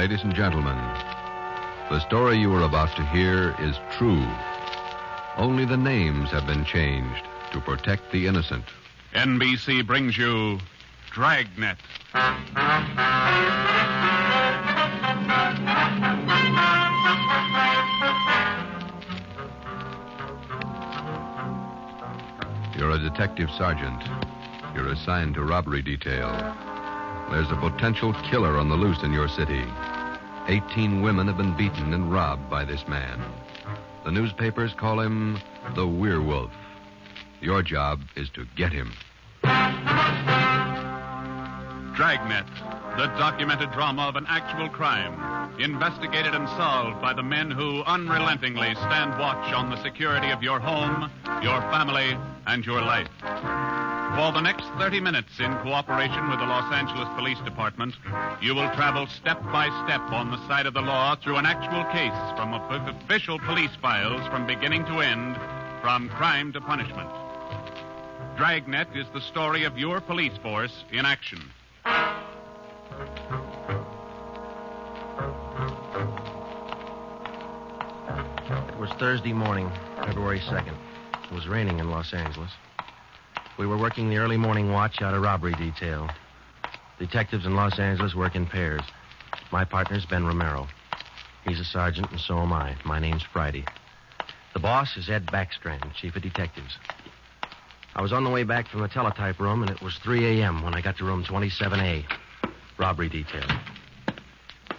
Ladies and gentlemen, the story you are about to hear is true. Only the names have been changed to protect the innocent. NBC brings you Dragnet. You're a detective sergeant. You're assigned to robbery detail. There's a potential killer on the loose in your city. 18 women have been beaten and robbed by this man. The newspapers call him the Werewolf. Your job is to get him. Dragnet, the documented drama of an actual crime, investigated and solved by the men who unrelentingly stand watch on the security of your home, your family, and your life. For the next 30 minutes, in cooperation with the Los Angeles Police Department, you will travel step by step on the side of the law through an actual case from official police files from beginning to end, from crime to punishment. Dragnet is the story of your police force in action. It was Thursday morning, February 2nd. It was raining in Los Angeles. We were working the early morning watch out of robbery detail. Detectives in Los Angeles work in pairs. My partner's Ben Romero. He's a sergeant, and so am I. My name's Friday. The boss is Ed Backstrand, chief of detectives. I was on the way back from the teletype room, and it was 3 a.m. when I got to room 27A, robbery detail.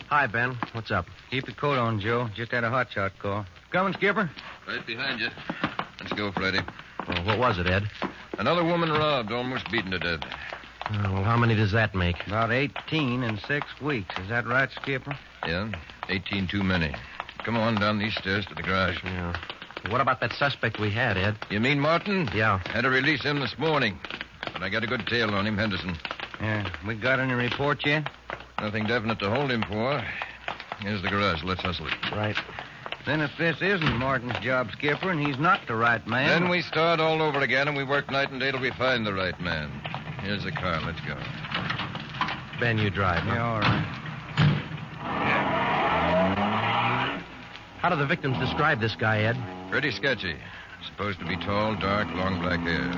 Hi, Ben. What's up? Keep your coat on, Joe. Just had a hotshot call. Coming, Skipper? Right behind you. Let's go, Friday. Well, what was it, Ed? Another woman robbed, almost beaten to death. Well, how many does that make? About 18 in 6 weeks. Is that right, Skipper? Yeah, 18 too many. Come on down these stairs to the garage. Yeah. What about that suspect we had, Ed? You mean Martin? Yeah. Had to release him this morning. But I got a good tail on him, Henderson. Yeah. We got any report yet? Nothing definite to hold him for. Here's the garage. Let's hustle it. Right. Then if this isn't Martin's job, Skipper, and he's not the right man... Then we start all over again, and we work night and day till we find the right man. Here's the car. Let's go. Ben, you drive. Huh? Yeah, all right. How do the victims describe this guy, Ed? Pretty sketchy. Supposed to be tall, dark, long black hair.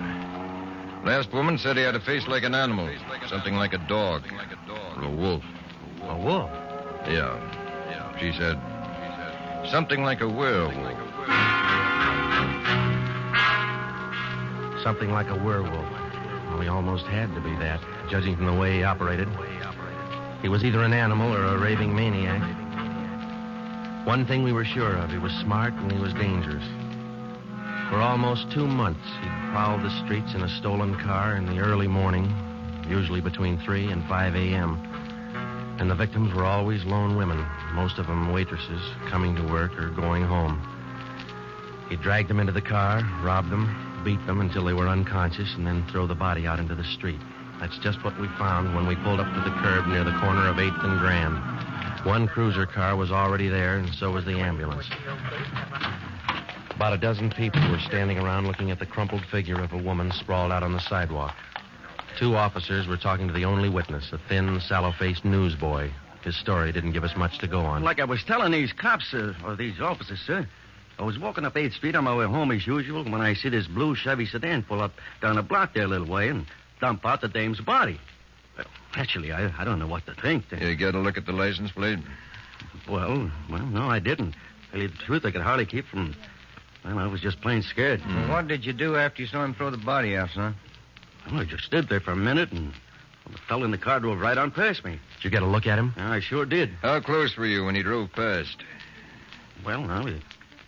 Last woman said he had a face like an animal. Something like a dog. Or a wolf. A wolf? Yeah. She said something like a werewolf. Something like a werewolf. Well, he almost had to be that, judging from the way he operated. He was either an animal or a raving maniac. One thing we were sure of, he was smart and he was dangerous. For almost 2 months, he'd prowled the streets in a stolen car in the early morning, usually between 3 and 5 a.m., and the victims were always lone women, most of them waitresses, coming to work or going home. He dragged them into the car, robbed them, beat them until they were unconscious, and then throw the body out into the street. That's just what we found when we pulled up to the curb near the corner of 8th and Grand. One cruiser car was already there, and so was the ambulance. About a dozen people were standing around looking at the crumpled figure of a woman sprawled out on the sidewalk. 2 officers were talking to the only witness, a thin, sallow-faced newsboy. His story didn't give us much to go on. Like I was telling these cops, or these officers, sir, I was walking up 8th Street on my way home as usual when I see this blue Chevy sedan pull up down the block there a little way and dump out the dame's body. Well, actually, I don't know what to think. You get a look at the license plate? Well, no, I didn't. Tell you the truth, I could hardly keep from... Well, I was just plain scared. Well, what did you do after you saw him throw the body out, son? Well, I just stood there for a minute, and the fellow in the car drove right on past me. Did you get a look at him? Yeah, I sure did. How close were you when he drove past? Well, no, it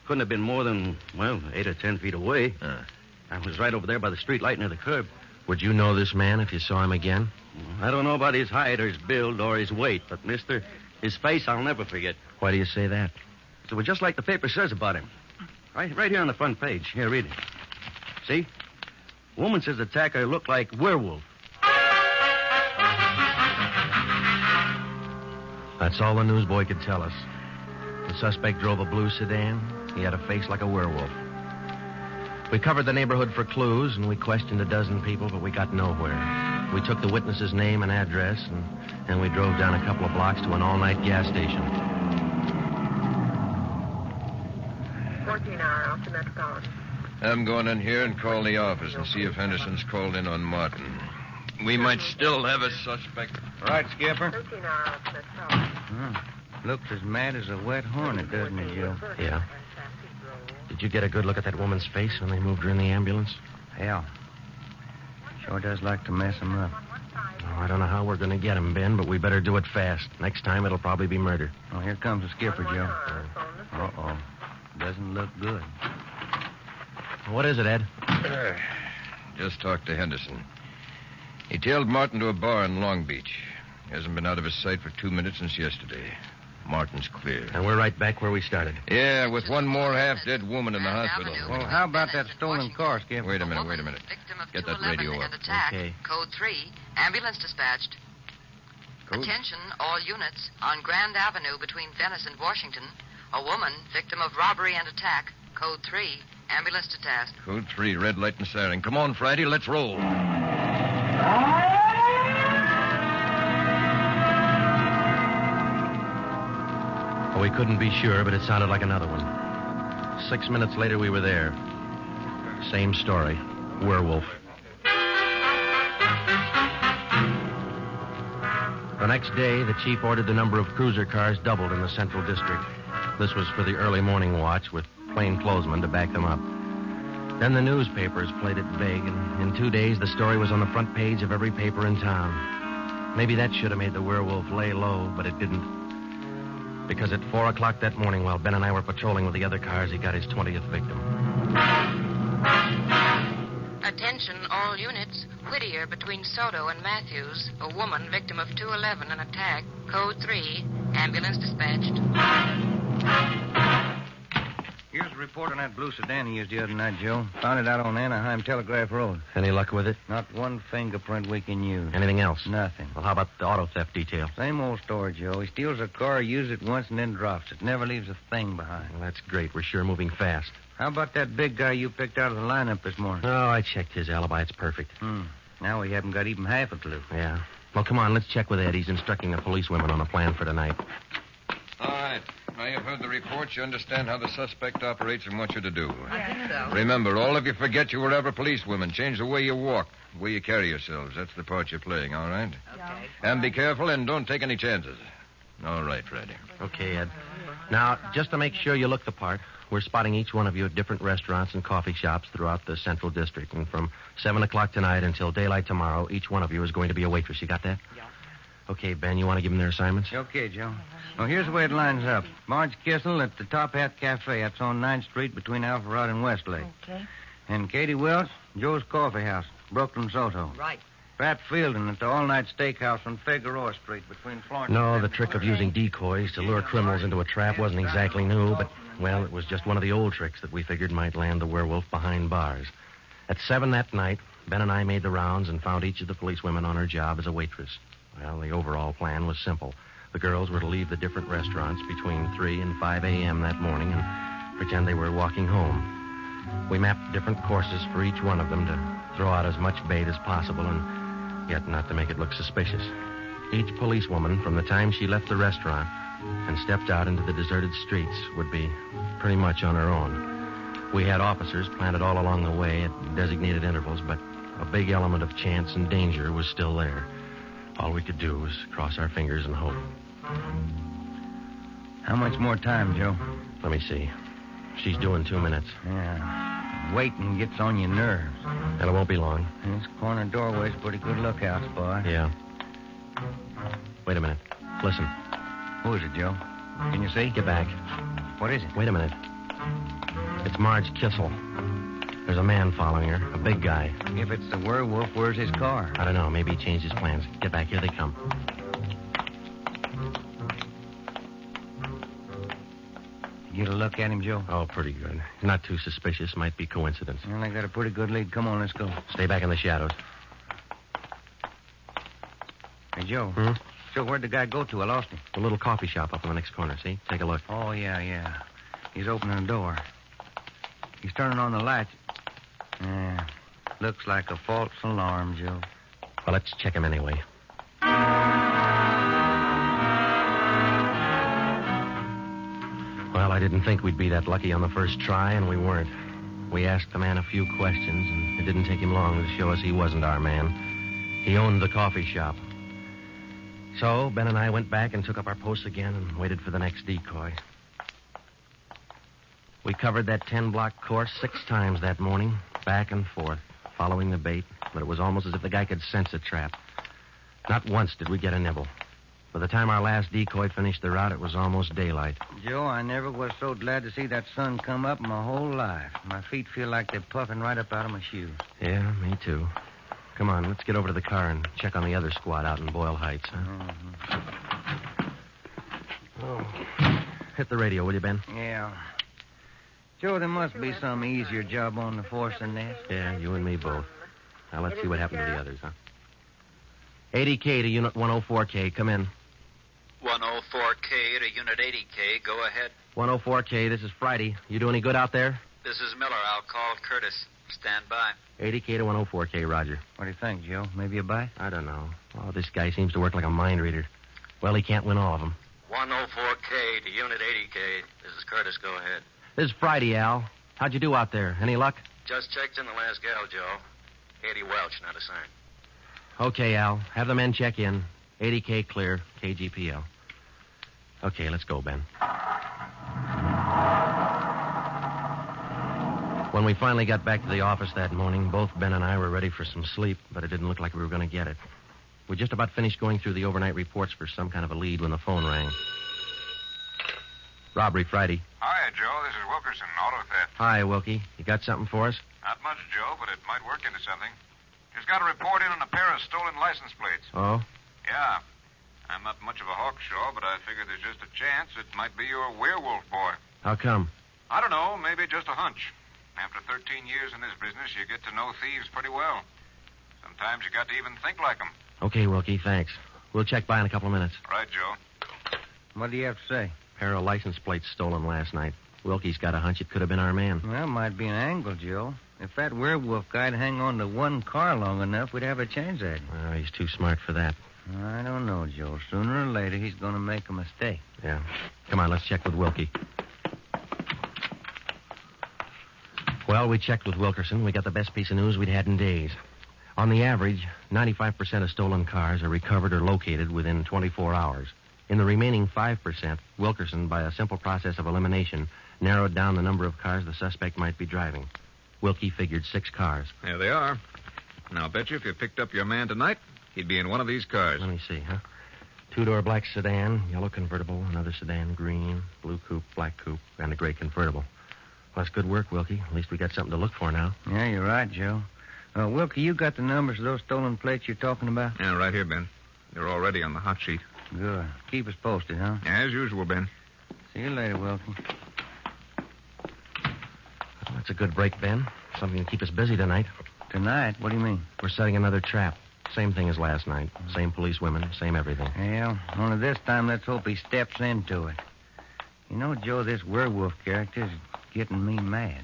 couldn't have been more than, 8 or 10 feet away. I was right over there by the street light near the curb. Would you know this man if you saw him again? I don't know about his height or his build or his weight, but, mister, his face I'll never forget. Why do you say that? It was just like the paper says about him. Right here on the front page. Here, read it. See? Woman says the attacker looked like werewolf. That's all the newsboy could tell us. The suspect drove a blue sedan. He had a face like a werewolf. We covered the neighborhood for clues, and we questioned a dozen people, but we got nowhere. We took the witness's name and address, and we drove down a couple of blocks to an all-night gas station. 14-hour off the Metropolitan. I'm going in here and call the office and see if Henderson's called in on Martin. We might still have a suspect. Right, Skipper. 13-hour off the Metropolitan. Looks as mad as a wet hornet, doesn't it, Joe? Yeah. Did you get a good look at that woman's face when they moved her in the ambulance? Hell. Sure does like to mess him up. Oh, I don't know how we're going to get him, Ben, but we better do it fast. Next time, it'll probably be murder. Oh, here comes the skipper, Joe. Uh-oh. Doesn't look good. What is it, Ed? Just talked to Henderson. He tailed Martin to a bar in Long Beach. He hasn't been out of his sight for 2 minutes since yesterday. Martin's clear. And we're right back where we started. Yeah, with one more half-dead woman in the hospital. Well, how about that stolen car, Skipper? Wait a minute. Get that radio up. Okay. Code 3, ambulance dispatched. Code? Attention, all units. On Grand Avenue between Venice and Washington, a woman, victim of robbery and attack. Code 3, ambulance to task. Code 3, red light and siren. Come on, Friday, let's roll. We couldn't be sure, but it sounded like another one. 6 minutes later, we were there. Same story. Werewolf. The next day, the chief ordered the number of cruiser cars doubled in the Central District. This was for the early morning watch, with plainclothesmen to back them up. Then the newspapers played it big, and in 2 days, the story was on the front page of every paper in town. Maybe that should have made the werewolf lay low, but it didn't. Because at 4 o'clock that morning, while Ben and I were patrolling with the other cars, he got his 20th victim. Attention, all units. Whittier between Soto and Matthews. A woman, victim of 211, an attack. Code 3, ambulance dispatched. Here's a report on that blue sedan he used the other night, Joe. Found it out on Anaheim Telegraph Road. Any luck with it? Not one fingerprint we can use. Anything else? Nothing. Well, how about the auto theft detail? Same old story, Joe. He steals a car, uses it once, and then drops it. Never leaves a thing behind. Well, that's great. We're sure moving fast. How about that big guy you picked out of the lineup this morning? Oh, I checked his alibi. It's perfect. Now we haven't got even half a clue. Yeah. Well, come on. Let's check with Ed. He's instructing the policewomen on a plan for tonight. All right. Now you've heard the report. You understand how the suspect operates and what you're to do. I think so. Remember, all of you forget you were ever policewomen. Change the way you walk, the way you carry yourselves. That's the part you're playing, all right? Okay. And be careful and don't take any chances. All right, Freddy. Okay, Ed. Now, just to make sure you look the part, we're spotting each one of you at different restaurants and coffee shops throughout the Central District. And from 7 o'clock tonight until daylight tomorrow, each one of you is going to be a waitress. You got that? Yeah. Okay, Ben, you want to give them their assignments? Okay, Joe. Well, here's the way it lines up. Marge Kissel at the Top Hat Cafe. That's on 9th Street between Alpharetta and Westlake. Okay. And Katie Welch, Joe's Coffee House, Brooklyn, Soto. Right. Pat Fielding at the All-Night Steakhouse on Figueroa Street between Florence No, and... the trick of using decoys to lure criminals into a trap wasn't exactly new, but, well, it was just one of the old tricks that we figured might land the werewolf behind bars. At 7 that night, Ben and I made the rounds and found each of the policewomen on her job as a waitress. Well, the overall plan was simple. The girls were to leave the different restaurants between 3 and 5 a.m. that morning and pretend they were walking home. We mapped different courses for each one of them to throw out as much bait as possible and yet not to make it look suspicious. Each policewoman, from the time she left the restaurant and stepped out into the deserted streets, would be pretty much on her own. We had officers planted all along the way at designated intervals, but a big element of chance and danger was still there. All we could do was cross our fingers and hope. How much more time, Joe? Let me see. She's due in 2 minutes. Yeah. Waiting gets on your nerves. And it won't be long. This corner doorway's a pretty good lookout spot. Yeah. Wait a minute. Listen. Who is it, Joe? Can you see? Get back. What is it? Wait a minute. It's Marge Kissel. There's a man following her, a big guy. If it's the werewolf, where's his car? I don't know. Maybe he changed his plans. Get back. Here they come. You get a look at him, Joe? Oh, pretty good. Not too suspicious. Might be coincidence. Well, I got a pretty good lead. Come on, let's go. Stay back in the shadows. Hey, Joe. Hmm? So where'd the guy go to? I lost him. The little coffee shop up in the next corner. See? Take a look. Oh, yeah. He's opening the door. He's turning on the lights. Yeah. Looks like a false alarm, Joe. Well, let's check him anyway. Well, I didn't think we'd be that lucky on the first try, and we weren't. We asked the man a few questions, and it didn't take him long to show us he wasn't our man. He owned the coffee shop. So, Ben and I went back and took up our posts again and waited for the next decoy. We covered that 10-block course 6 times that morning, back and forth, following the bait, but it was almost as if the guy could sense a trap. Not once did we get a nibble. By the time our last decoy finished the route, it was almost daylight. Joe, I never was so glad to see that sun come up in my whole life. My feet feel like they're puffing right up out of my shoes. Yeah, me too. Come on, let's get over to the car and check on the other squad out in Boyle Heights, huh? Mm-hmm. Oh. Hit the radio, will you, Ben? Yeah. Joe, there must be some easier job on the force than this. Yeah, you and me both. Now, let's see what happened to the others, huh? 80K to Unit 104K. Come in. 104K to Unit 80K. Go ahead. 104K, this is Friday. You do any good out there? This is Miller. I'll call Curtis. Stand by. 80K to 104K, Roger. What do you think, Joe? Maybe a bite? I don't know. Oh, this guy seems to work like a mind reader. Well, he can't win all of them. 104K to Unit 80K. This is Curtis. Go ahead. This is Friday, Al. How'd you do out there? Any luck? Just checked in the last gal, Joe. 80 Welch, not a sign. Okay, Al. Have the men check in. 80K clear. KGPL. Okay, let's go, Ben. When we finally got back to the office that morning, both Ben and I were ready for some sleep, but it didn't look like we were going to get it. We just about finished going through the overnight reports for some kind of a lead when the phone rang. Robbery Friday. Hi, Joe. This is Wilkerson, auto theft. Hi, Wilkie. You got something for us? Not much, Joe, but it might work into something. Just got a report in on a pair of stolen license plates. Oh? Yeah. I'm not much of a hawkshaw, but I figure there's just a chance it might be your werewolf boy. How come? I don't know. Maybe just a hunch. After 13 years in this business, you get to know thieves pretty well. Sometimes you got to even think like them. Okay, Wilkie, thanks. We'll check by in a couple of minutes. Right, Joe. What do you have to say? Pair of license plates stolen last night. Wilkie's got a hunch it could have been our man. Well, might be an angle, Joe. If that werewolf guy'd hang on to one car long enough, we'd have a chance at him. Well, he's too smart for that. I don't know, Joe. Sooner or later, he's going to make a mistake. Yeah. Come on, let's check with Wilkie. Well, we checked with Wilkerson. We got the best piece of news we'd had in days. On the average, 95% of stolen cars are recovered or located within 24 hours. In the remaining 5%, Wilkerson, by a simple process of elimination, narrowed down the number of cars the suspect might be driving. Wilkie figured 6 cars. There they are. Now, I'll bet you if you picked up your man tonight, he'd be in one of these cars. Let me see, huh? 2-door black sedan, yellow convertible, another sedan, green, blue coupe, black coupe, and a gray convertible. Well, that's good work, Wilkie. At least we got something to look for now. Yeah, you're right, Joe. Wilkie, you got the numbers of those stolen plates you're talking about? Yeah, right here, Ben. They're already on the hot sheet. Good. Keep us posted, huh? As usual, Ben. See you later, Wilkie. Well, that's a good break, Ben. Something to keep us busy tonight. Tonight? What do you mean? We're setting another trap. Same thing as last night. Same police women, same everything. Well, only this time let's hope he steps into it. You know, Joe, this werewolf character's getting me mad.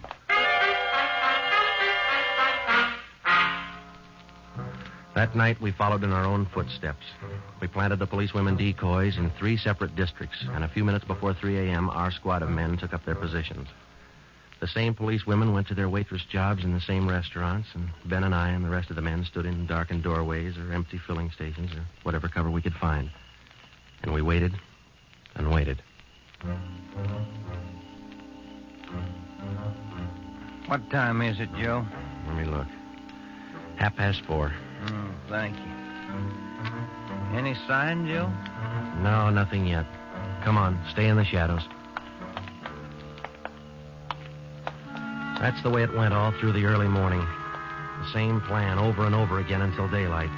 That night, we followed in our own footsteps. We planted the policewomen decoys in 3 separate districts, and a few minutes before 3 a.m., our squad of men took up their positions. The same policewomen went to their waitress jobs in the same restaurants, and Ben and I and the rest of the men stood in darkened doorways or empty filling stations or whatever cover we could find. And we waited and waited. What time is it, Joe? Let me look. 4:30. Thank you. Any sign, Joe? No, nothing yet. Come on, stay in the shadows. That's the way it went all through the early morning. The same plan over and over again until daylight.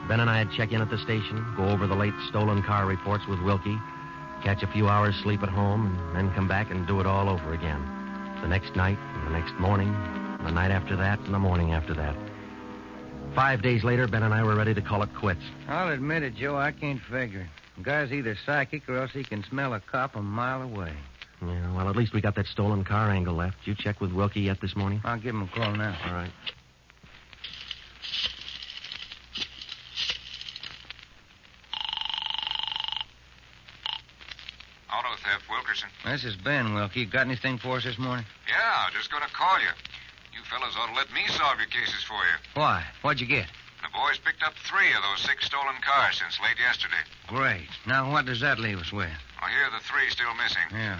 Ben and I'd check in at the station, go over the late stolen car reports with Wilkie, catch a few hours sleep at home, and then come back and do it all over again. The next night, and the next morning, and the night after that, and the morning after that. 5 days later, Ben and I were ready to call it quits. I'll admit it, Joe, I can't figure. The guy's either psychic or else he can smell a cop a mile away. Yeah, well, at least we got that stolen car angle left. Did you check with Wilkie yet this morning? I'll give him a call now. All right. F. Wilkerson. This is Ben, Wilkie. Got anything for us this morning? Yeah, just going to call you. You fellas ought to let me solve your cases for you. Why? What'd you get? The boys picked up 3 of those 6 stolen cars since late yesterday. Great. Now, what does that leave us with? Well, here are the 3 still missing. Yeah.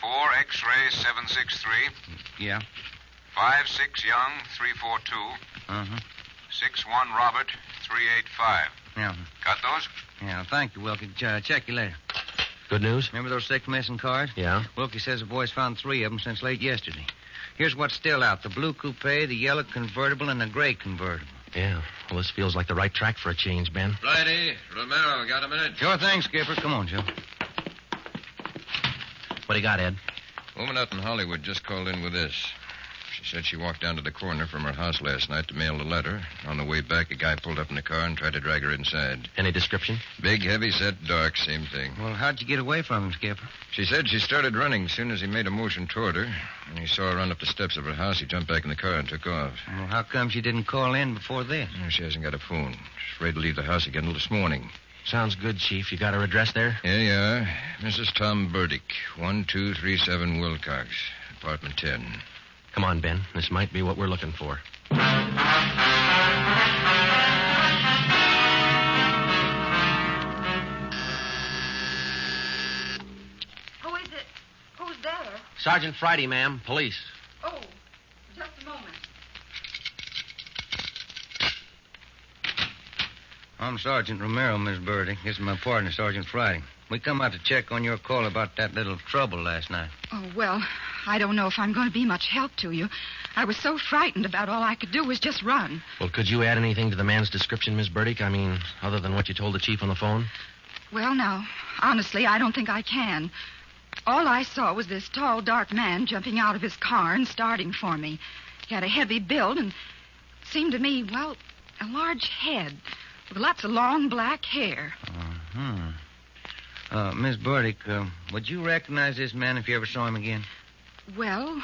4 X-ray 763. Yeah. 5-6 Young 342. Uh-huh. 6-1 Robert 385. Yeah. Got those? Yeah, thank you, Wilkie. Check you later. Good news? Remember those 6 missing cars? Yeah. Wilkie says the boys found 3 of them since late yesterday. Here's what's still out. The blue coupe, the yellow convertible, and the gray convertible. Yeah. Well, this feels like the right track for a change, Ben. Friday, Romero, got a minute? Sure thing, Skipper. Come on, Joe. What do you got, Ed? Woman out in Hollywood just called in with this. She said she walked down to the corner from her house last night to mail a letter. On the way back, a guy pulled up in the car and tried to drag her inside. Any description? Big, heavy-set, dark, same thing. Well, how'd you get away from him, Skipper? She said she started running as soon as he made a motion toward her. When he saw her run up the steps of her house, he jumped back in the car and took off. Well, how come she didn't call in before then? She hasn't got a phone. She's afraid to leave the house again until this morning. Sounds good, Chief. You got her address there? Here you are. Mrs. Tom Burdick, 1237 Wilcox, apartment 10. Come on, Ben. This might be what we're looking for. Who is it? Who's there? Sergeant Friday, ma'am. Police. Oh, just a moment. I'm Sergeant Romero, Miss Burdick. This is my partner, Sergeant Friday. We come out to check on your call about that little trouble last night. Oh, well, I don't know if I'm going to be much help to you. I was so frightened about all I could do was just run. Well, could you add anything to the man's description, Miss Burdick? I mean, other than what you told the chief on the phone? Well, now, honestly, I don't think I can. All I saw was this tall, dark man jumping out of his car and starting for me. He had a heavy build and seemed to me, well, a large head with lots of long black hair. Uh-huh. Miss Burdick, would you recognize this man if you ever saw him again? Well,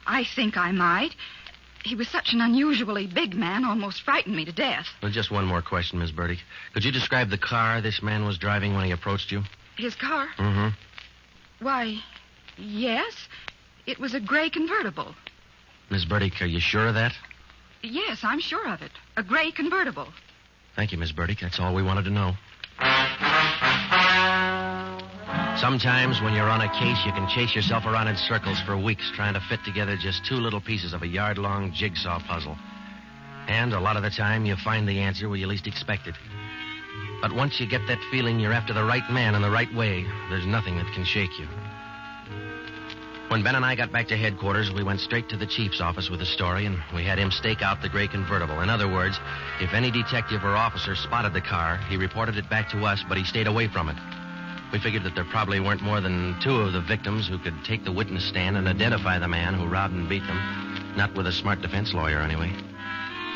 I think I might. He was such an unusually big man, almost frightened me to death. Well, just one more question, Miss Burdick. Could you describe the car this man was driving when he approached you? His car? Mm-hmm. Why, yes. It was a gray convertible. Miss Burdick, are you sure of that? Yes, I'm sure of it. A gray convertible. Thank you, Miss Burdick. That's all we wanted to know. Sometimes when you're on a case, you can chase yourself around in circles for weeks trying to fit together just 2 little pieces of a yard-long jigsaw puzzle. And a lot of the time, you find the answer where you least expect it. But once you get that feeling you're after the right man in the right way, there's nothing that can shake you. When Ben and I got back to headquarters, we went straight to the chief's office with the story, and we had him stake out the gray convertible. In other words, if any detective or officer spotted the car, he reported it back to us, but he stayed away from it. We figured that there probably weren't more than 2 of the victims who could take the witness stand and identify the man who robbed and beat them. Not with a smart defense lawyer, anyway.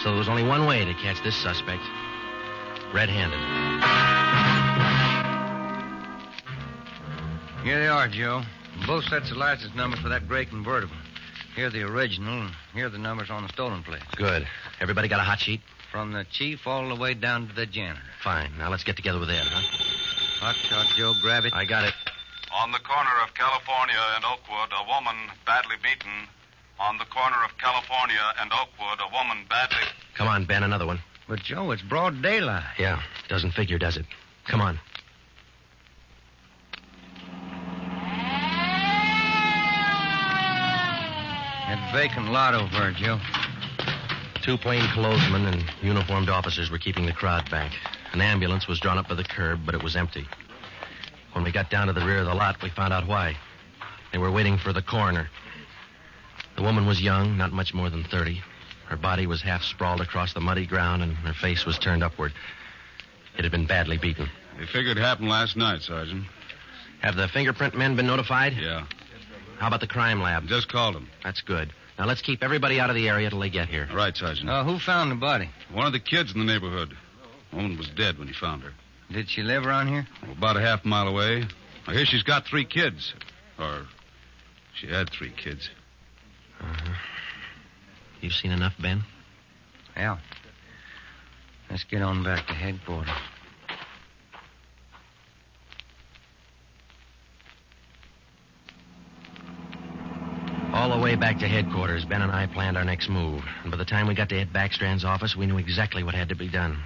So there was only one way to catch this suspect. Red-handed. Here they are, Joe. Both sets of license numbers for that gray convertible. Here the original, and here are the numbers on the stolen plate. Good. Everybody got a hot sheet? From the chief all the way down to the janitor. Fine. Now let's get together with Ed, huh? Hot shot, Joe. Grab it. I got it. On the corner of California and Oakwood, a woman badly beaten. On the corner of California and Oakwood, a woman badly... Come on, Ben, another one. But, Joe, it's broad daylight. Yeah, doesn't figure, does it? Come on. That vacant lot over there, Joe. 2 plainclothesmen and uniformed officers were keeping the crowd back. An ambulance was drawn up by the curb, but it was empty. When we got down to the rear of the lot, we found out why. They were waiting for the coroner. The woman was young, not much more than 30. Her body was half sprawled across the muddy ground, and her face was turned upward. It had been badly beaten. They figured it happened last night, Sergeant. Have the fingerprint men been notified? Yeah. How about the crime lab? Just called them. That's good. Now let's keep everybody out of the area till they get here. All right, Sergeant. Who found the body? One of the kids in the neighborhood. The woman was dead when he found her. Did she live around here? About a half mile away. I hear she's got 3 kids. Or she had 3 kids. Uh-huh. You've seen enough, Ben? Yeah. Let's get on back to headquarters. way back to headquarters, Ben and I planned our next move. And by the time we got to Ed Backstrand's office, we knew exactly what had to be done.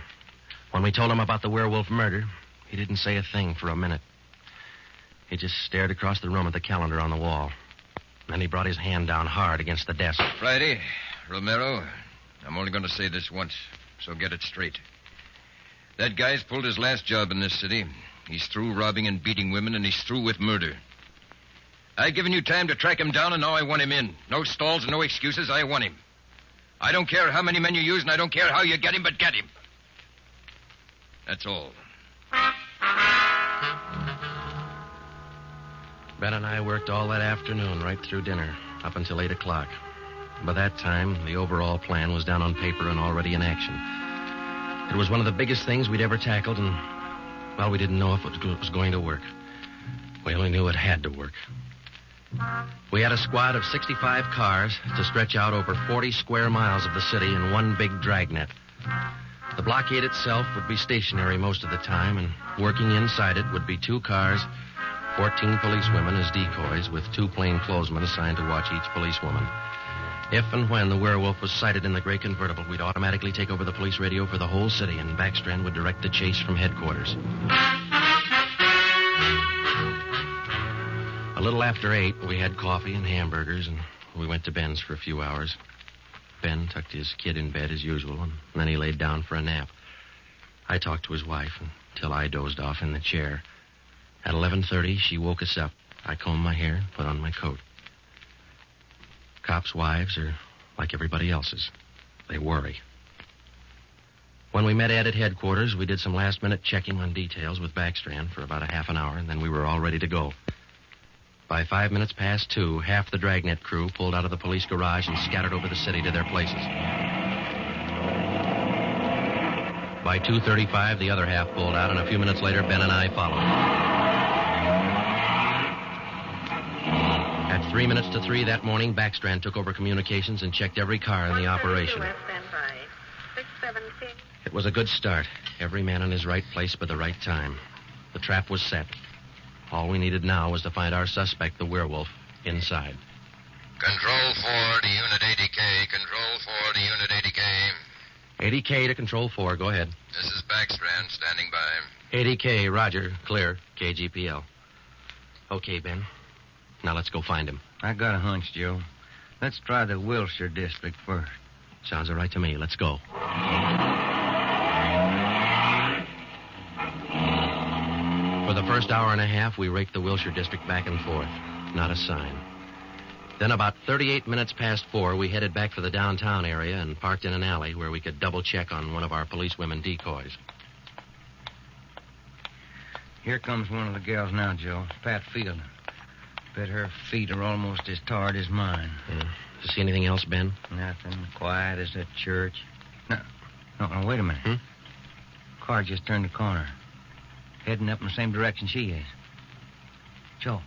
When we told him about the werewolf murder, he didn't say a thing for a minute. He just stared across the room at the calendar on the wall. Then he brought his hand down hard against the desk. Friday, Romero, I'm only going to say this once, so get it straight. That guy's pulled his last job in this city. He's through robbing and beating women, and he's through with murder. I've given you time to track him down, and now I want him in. No stalls and no excuses. I want him. I don't care how many men you use, and I don't care how you get him, but get him. That's all. Ben and I worked all that afternoon, right through dinner, up until 8 o'clock. By that time, the overall plan was down on paper and already in action. It was one of the biggest things we'd ever tackled, and, well, we didn't know if it was going to work. We only knew it had to work. We had a squad of 65 cars to stretch out over 40 square miles of the city in one big dragnet. The blockade itself would be stationary most of the time, and working inside it would be 2 cars, 14 policewomen as decoys, with 2 plainclothesmen assigned to watch each policewoman. If and when the werewolf was sighted in the gray convertible, we'd automatically take over the police radio for the whole city, and Backstrand would direct the chase from headquarters. A little after 8, we had coffee and hamburgers, and we went to Ben's for a few hours. Ben tucked his kid in bed as usual, and then he laid down for a nap. I talked to his wife until I dozed off in the chair. At 11:30, she woke us up. I combed my hair, put on my coat. Cops' wives are like everybody else's. They worry. When we met Ed at headquarters, we did some last-minute checking on details with Backstrand for about a half an hour, and then we were all ready to go. By 5 minutes past 2, half the Dragnet crew pulled out of the police garage and scattered over the city to their places. By 2:35, the other half pulled out, and a few minutes later, Ben and I followed. At 3 minutes to 3 that morning, Backstrand took over communications and checked every car in the operation. It was a good start. Every man in his right place by the right time. The trap was set. All we needed now was to find our suspect, the werewolf, inside. Control 4 to Unit 80K. Control 4 to Unit 80K. 80K to Control 4. Go ahead. This is Backstrand, standing by. 80K, roger. Clear. KGPL. Okay, Ben. Now let's go find him. I got a hunch, Joe. Let's try the Wilshire district first. Sounds all right to me. Let's go. For the first hour and a half, we raked the Wilshire district back and forth. Not a sign. Then about 38 minutes past 4, we headed back for the downtown area and parked in an alley where we could double-check on one of our policewomen decoys. Here comes one of the gals now, Joe. Pat Field. Bet her feet are almost as tarred as mine. Yeah. You see anything else, Ben? Nothing. Quiet as a church. No, wait a minute. Car just turned the corner. Heading up in the same direction she is. Joe.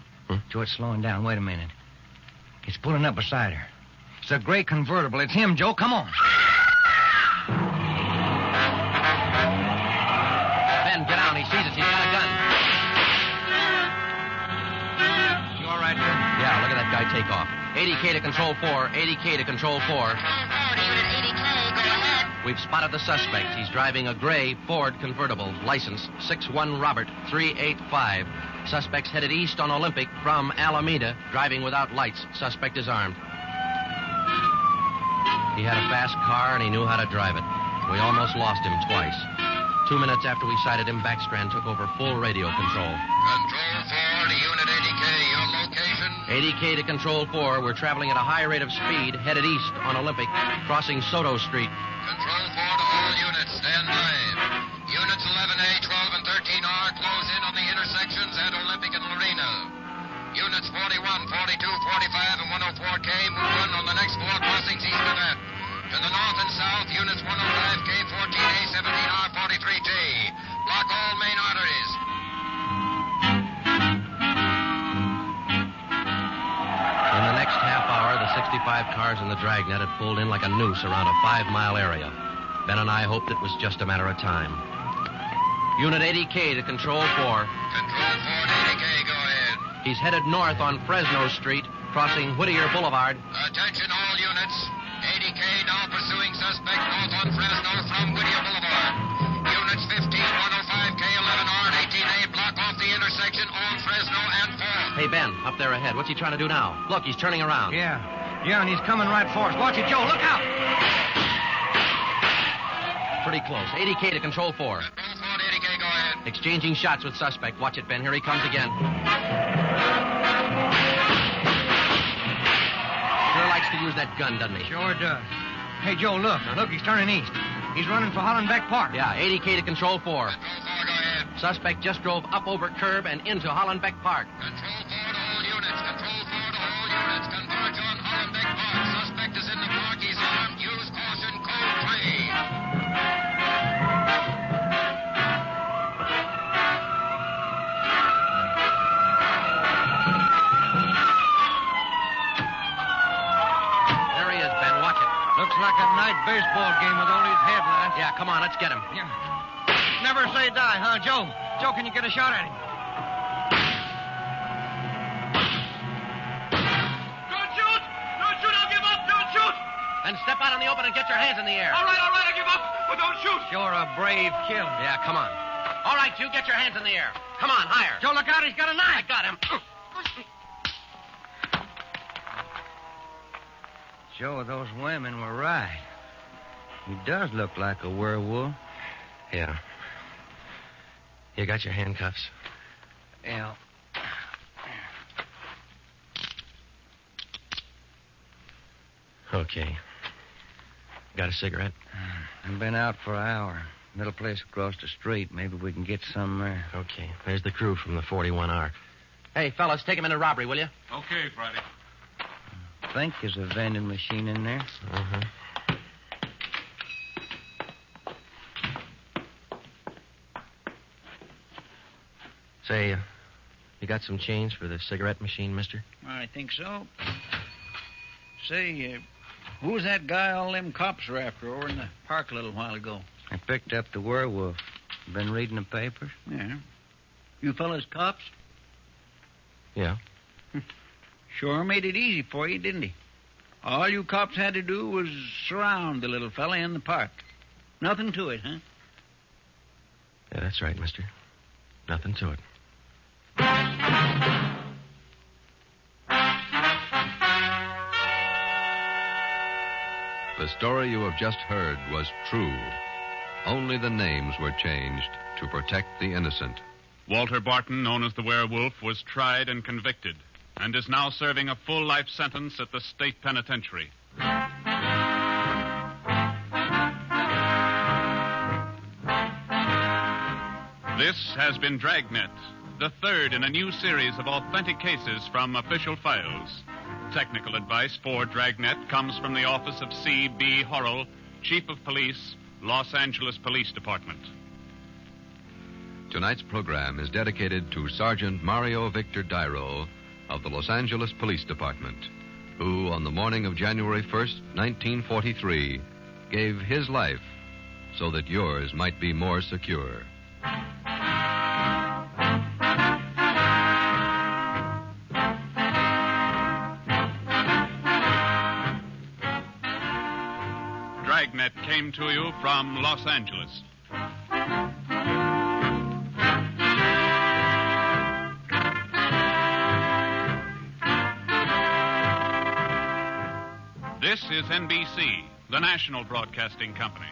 Joe, it's slowing down. Wait a minute. It's pulling up beside her. It's a gray convertible. It's him, Joe. Come on. Ben, get down. He sees us. He's got a gun. You all right, Ben? Yeah, look at that guy take off. 80K to Control 4. 80K to Control 4. We've spotted the suspect. He's driving a gray Ford convertible. License 61 Robert 385. Suspect's headed east on Olympic from Alameda, driving without lights. Suspect is armed. He had a fast car and he knew how to drive it. We almost lost him twice. 2 minutes after we sighted him, Backstrand took over full radio control. Control 4 to Unit 80K. Your location? 80K to Control 4. We're traveling at a high rate of speed, headed east on Olympic, crossing Soto Street. Control 4 to all units. Stand by. Units 11A, 12, and 13R close in on the intersections at Olympic and Lorena. Units 41, 42, 45, and 104K move on the next 4 crossings east of that. To the north and south, units 105K, 14A, 17R, 43T. Block all main arteries. In the next half hour, the 65 cars in the Dragnet had pulled in like a noose around a 5-mile area. Ben and I hoped it was just a matter of time. Unit 80K to Control 4. Control 4 to 80K, go ahead. He's headed north on Fresno Street, crossing Whittier Boulevard. Attention all units. 80K now pursuing suspect north on Fresno from Whittier Boulevard. Units 15, 105K, 11R, and 18A block off the intersection on Fresno and 4. Hey, Ben, up there ahead. What's he trying to do now? Look, he's turning around. Yeah, and he's coming right for us. Watch it, Joe. Look out! Pretty close. 80K to control 4. Both on 80K, go ahead. Exchanging shots with suspect. Watch it, Ben. Here he comes again. Sure likes to use that gun, doesn't he? Sure does. Hey, Joe, look. Look, he's turning east. He's running for Hollenbeck Park. Yeah, 80K to control 4. Control 4, go ahead. Suspect just drove up over curb and into Hollenbeck Park. Control 4 to all units. Control 4 to all units. Converge on Hollenbeck Park. Suspect is in the park. He's armed. Use caution. Code 3. There he is, Ben. Watch it. Looks like a night baseball game with all these headlights. Yeah, come on, let's get him. Yeah. Never say die, huh, Joe? Joe, can you get a shot at him? Don't shoot! Don't shoot! I'll give up! Don't shoot! Then step out in the open and get your hands in the air. All right, I give up, but don't shoot! You're a brave killer. Yeah, come on. All right, you get your hands in the air. Come on, higher. Joe, look out, he's got a knife. I got him. Joe, those women were right. He does look like a werewolf. Yeah. You got your handcuffs? Yeah. Okay. Got a cigarette? I've been out for an hour. Little place across the street. Maybe we can get some there. Okay. There's the crew from the 41R. Hey, fellas, take him into robbery, will you? Okay, Friday. I think there's a vending machine in there. Uh-huh. Say, you got some change for the cigarette machine, mister? I think so. Say, who was that guy all them cops were after over in the park a little while ago? I picked up the werewolf. Been reading the papers? Yeah. You fellas cops? Yeah. Sure made it easy for you, didn't he? All you cops had to do was surround the little fella in the park. Nothing to it, huh? Yeah, that's right, mister. Nothing to it. The story you have just heard was true. Only the names were changed to protect the innocent. Walter Barton, known as the Werewolf, was tried and convicted and is now serving a full life sentence at the state penitentiary. This has been Dragnet, the third in a new series of authentic cases from official files. Technical advice for Dragnet comes from the office of C.B. Horrell, Chief of Police, Los Angeles Police Department. Tonight's program is dedicated to Sergeant Mario Victor Dyro of the Los Angeles Police Department, who, on the morning of January 1st, 1943, gave his life so that yours might be more secure. Dragnet came to you from Los Angeles. This is NBC, the national broadcasting company.